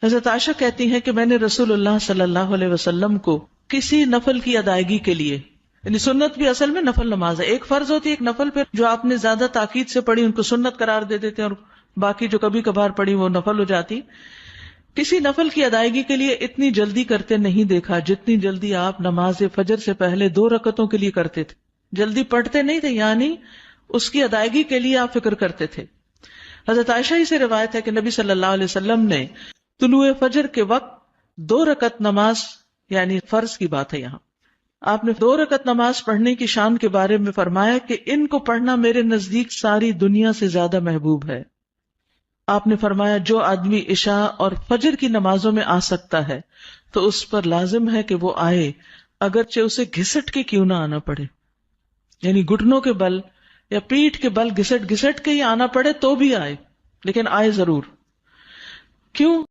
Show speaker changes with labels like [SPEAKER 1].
[SPEAKER 1] حضرت عائشہ کہتی ہیں کہ میں نے رسول اللہ صلی اللہ علیہ وسلم کو کسی نفل کی ادائیگی کے لیے، یعنی سنت بھی اصل میں نفل نماز ہے، ایک فرض ہوتی ہے ایک نفل، پہ جو آپ نے زیادہ تاکید سے پڑھی ان کو سنت قرار دے دیتے ہیں، اور باقی جو کبھی کبھار پڑھی وہ نفل ہو جاتی. کسی نفل کی ادائیگی کے لیے اتنی جلدی کرتے نہیں دیکھا جتنی جلدی آپ نماز فجر سے پہلے 2 رکعتوں کے لیے کرتے تھے. جلدی پڑھتے نہیں تھے، یعنی اس کی ادائیگی کے لیے آپ فکر کرتے تھے. حضرت عائشہ ہی سے روایت ہے کہ نبی صلی اللہ علیہ وسلم نے طلوع فجر کے وقت 2 رکعت نماز، یعنی فرض کی بات ہے یہاں، آپ نے 2 رکعت نماز پڑھنے کی شان کے بارے میں فرمایا کہ ان کو پڑھنا میرے نزدیک ساری دنیا سے زیادہ محبوب ہے. آپ نے فرمایا جو آدمی عشاء اور فجر کی نمازوں میں آ سکتا ہے تو اس پر لازم ہے کہ وہ آئے، اگرچہ اسے گھسٹ کے کیوں نہ آنا پڑے، یعنی گھٹنوں کے بل یا پیٹھ کے بل گھسٹ گھسٹ کے ہی آنا پڑے تو بھی آئے، لیکن آئے ضرور. کیوں؟